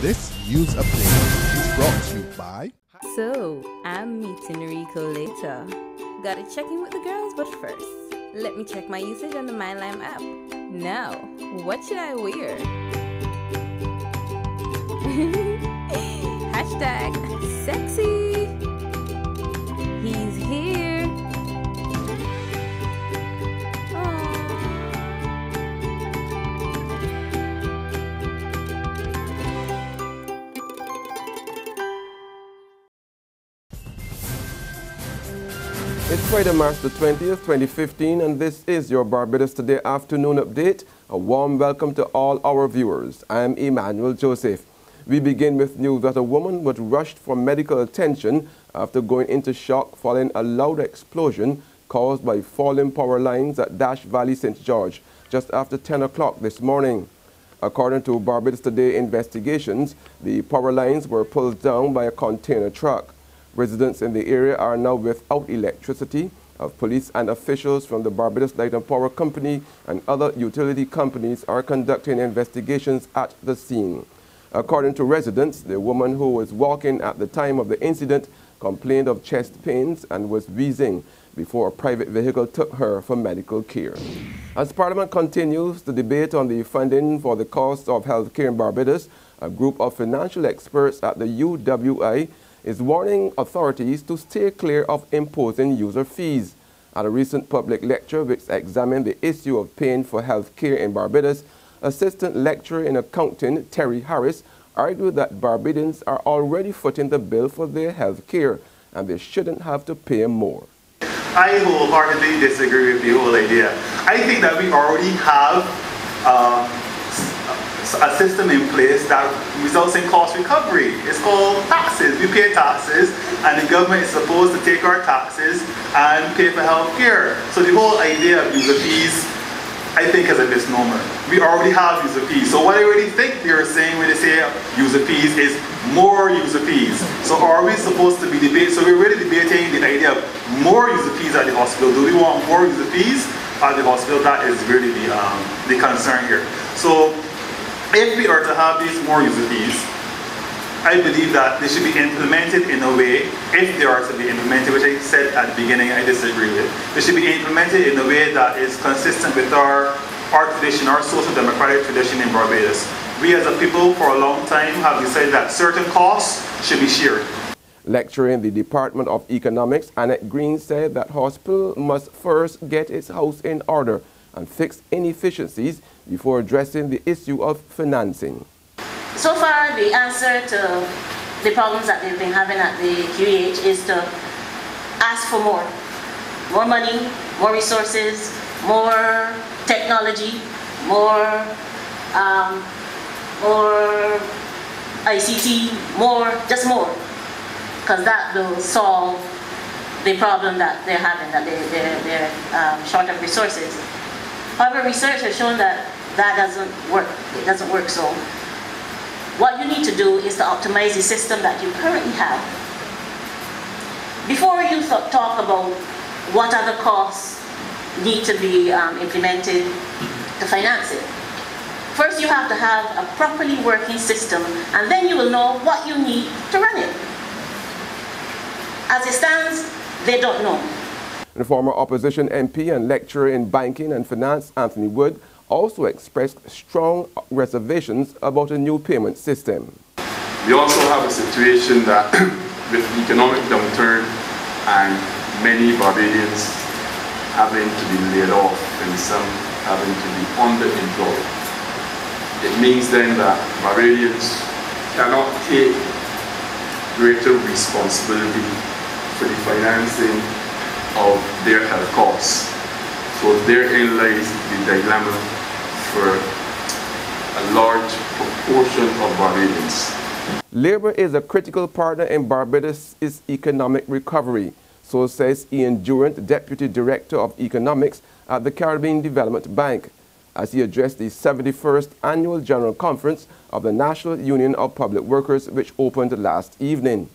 This news update is brought to you by... So, I'm meeting Rico later. Gotta check in with the girls, but first, let me check my usage on the MyLime app. Now, what should I wear? Hashtag sexy. He's here. It's Friday, March the 20th, 2015, and this is your Barbados Today afternoon update. A warm welcome to all our viewers. I'm Emmanuel Joseph. We begin with news that a woman was rushed for medical attention after going into shock following a loud explosion caused by falling power lines at Dash Valley, St. George, just after 10 o'clock this morning. According to Barbados Today investigations, the power lines were pulled down by a container truck. Residents in the area are now without electricity. Police and officials from the Barbados Light and Power Company and other utility companies are conducting investigations at the scene. According to residents, the woman who was walking at the time of the incident complained of chest pains and was wheezing before a private vehicle took her for medical care. As Parliament continues the debate on the funding for the cost of health care in Barbados, a group of financial experts at the UWI is warning authorities to stay clear of imposing user fees. At a recent public lecture which examined the issue of paying for health care in Barbados, Assistant Lecturer in Accounting Terry Harris argued that Barbadians are already footing the bill for their health care and they shouldn't have to pay more. I wholeheartedly disagree with the whole idea. I think that we already have a system in place that results in cost recovery. It's called taxes. We pay taxes and the government is supposed to take our taxes and pay for health care. So the whole idea of user fees, I think, is a misnomer. We already have user fees. So what I really think they're saying when they say user fees is more user fees. So are we supposed to be debating? So we're really debating the idea of more user fees at the hospital. Do we want more user fees at the hospital? That is really the concern here. So if we are to have these more user fees, I believe that they should be implemented in a way, if they are to be implemented, which I said at the beginning I disagree with, they should be implemented in a way that is consistent with our tradition, our social democratic tradition in Barbados. We as a people for a long time have decided that certain costs should be shared. Lecturer in the Department of Economics, Annette Green said that hospital must first get its house in order and fix inefficiencies before addressing the issue of financing. So far, the answer to the problems that they've been having at the QEH is to ask for more. More money, more resources, more technology, more ICT, just more. Because that will solve the problem that they're having, that they're short of resources. However, research has shown that that doesn't work. It doesn't work. So what you need to do is to optimize the system that you currently have. Before you talk about what other costs need to be implemented to finance it, first you have to have a properly working system, and then you will know what you need to run it. As it stands, they don't know. The former opposition MP and lecturer in banking and finance, Anthony Wood, also expressed strong reservations about a new payment system. We also have a situation that with economic downturn and many Barbadians having to be laid off and some having to be underemployed, it means then that Barbadians cannot take greater responsibility for the financing of their health costs. So therein lies the dilemma for a large proportion of Barbadians. Labour is a critical partner in Barbados' economic recovery, so says Ian Durant, Deputy Director of Economics at the Caribbean Development Bank, as he addressed the 71st Annual General Conference of the National Union of Public Workers, which opened last evening.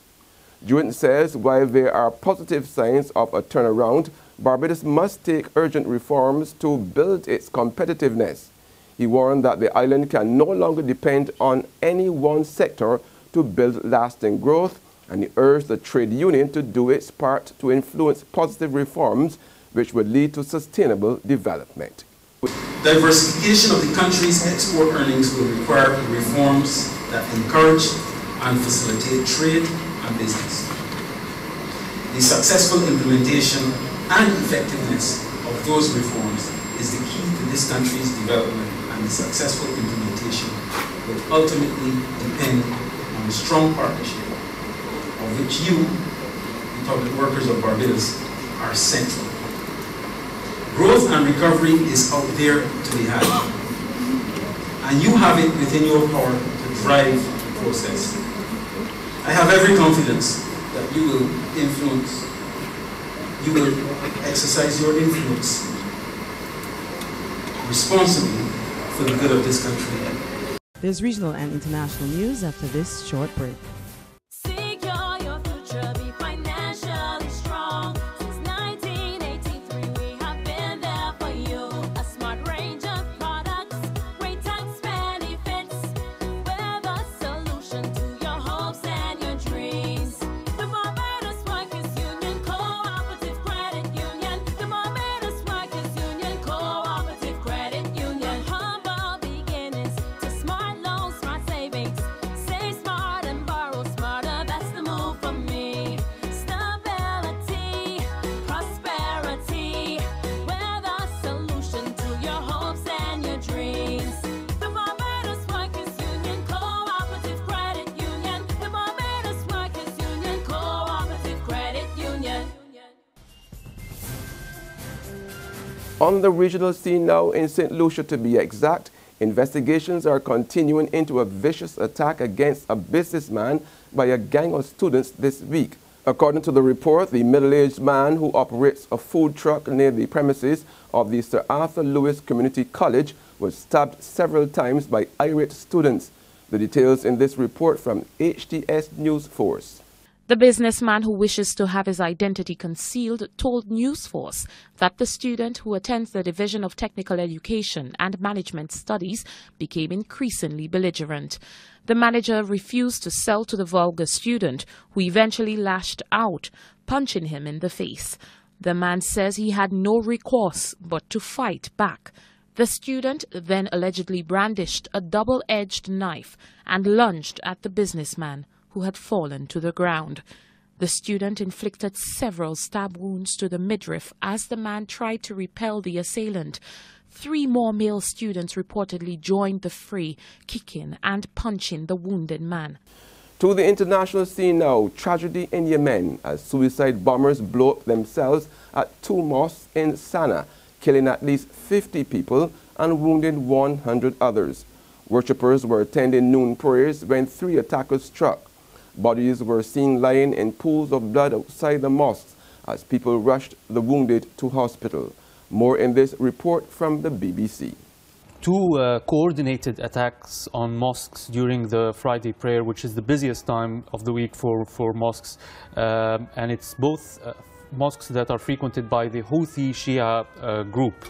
Durant says while there are positive signs of a turnaround, Barbados must take urgent reforms to build its competitiveness. He warned that the island can no longer depend on any one sector to build lasting growth, and he urged the trade union to do its part to influence positive reforms which would lead to sustainable development. Diversification of the country's export earnings will require reforms that encourage and facilitate trade and business. The successful implementation and effectiveness of those reforms is the key to this country's development, and the successful implementation will ultimately depend on a strong partnership of which you, the public workers of Barbados, are central. Growth and recovery is out there to be had, and you have it within your power to drive the process. I have every confidence that you will exercise your influence responsibly for the good of this country. There's regional and international news after this short break. On the regional scene now in St. Lucia, to be exact, investigations are continuing into a vicious attack against a businessman by a gang of students this week. According to the report, the middle-aged man who operates a food truck near the premises of the Sir Arthur Lewis Community College was stabbed several times by irate students. The details in this report from HTS News Force. The businessman, who wishes to have his identity concealed, told News Force that the student, who attends the Division of Technical Education and Management Studies, became increasingly belligerent. The manager refused to sell to the vulgar student, who eventually lashed out, punching him in the face. The man says he had no recourse but to fight back. The student then allegedly brandished a double-edged knife and lunged at the businessman, who had fallen to the ground. The student inflicted several stab wounds to the midriff as the man tried to repel the assailant. 3 more male students reportedly joined the fray, kicking and punching the wounded man. To the international scene now, tragedy in Yemen as suicide bombers blow up themselves at 2 mosques in Sana'a, killing at least 50 people and wounding 100 others. Worshippers were attending noon prayers when 3 attackers struck. Bodies were seen lying in pools of blood outside the mosques as people rushed the wounded to hospital. More in this report from the BBC. 2 coordinated attacks on mosques during the Friday prayer, which is the busiest time of the week for mosques. And it's both mosques that are frequented by the Houthi Shia group.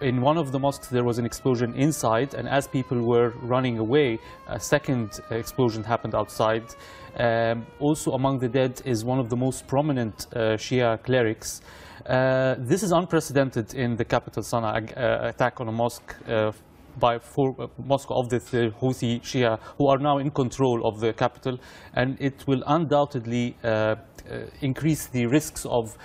In one of the mosques there was an explosion inside, and as people were running away, a second explosion happened outside. Also among the dead is one of the most prominent Shia clerics. This is unprecedented in the capital Sana'a, attack on a mosque by 4 mosque of the Houthi Shia, who are now in control of the capital, and it will undoubtedly increase the risks of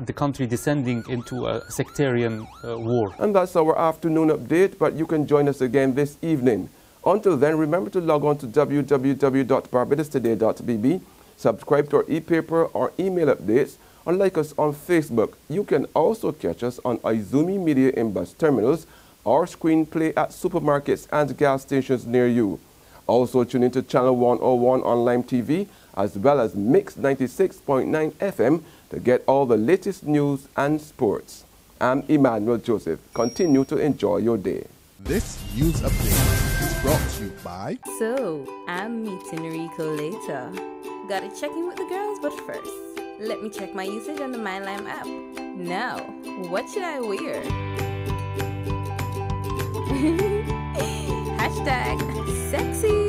the country descending into a sectarian war. And that's our afternoon update, but you can join us again this evening. Until then, remember to log on to www.barbadostoday.bb, subscribe to our e-paper or email updates, or like us on Facebook. You can also catch us on Izumi Media in bus terminals or screenplay at supermarkets and gas stations near you. Also tune into Channel 101 on Lime TV, as well as Mix 96.9 FM to get all the latest news and sports. I'm Emmanuel Joseph. Continue to enjoy your day. This news update is brought to you by... So, I'm meeting Rico later. Gotta check in with the girls, but first, let me check my usage on the MyLime app. Now, what should I wear? Hashtag sexy.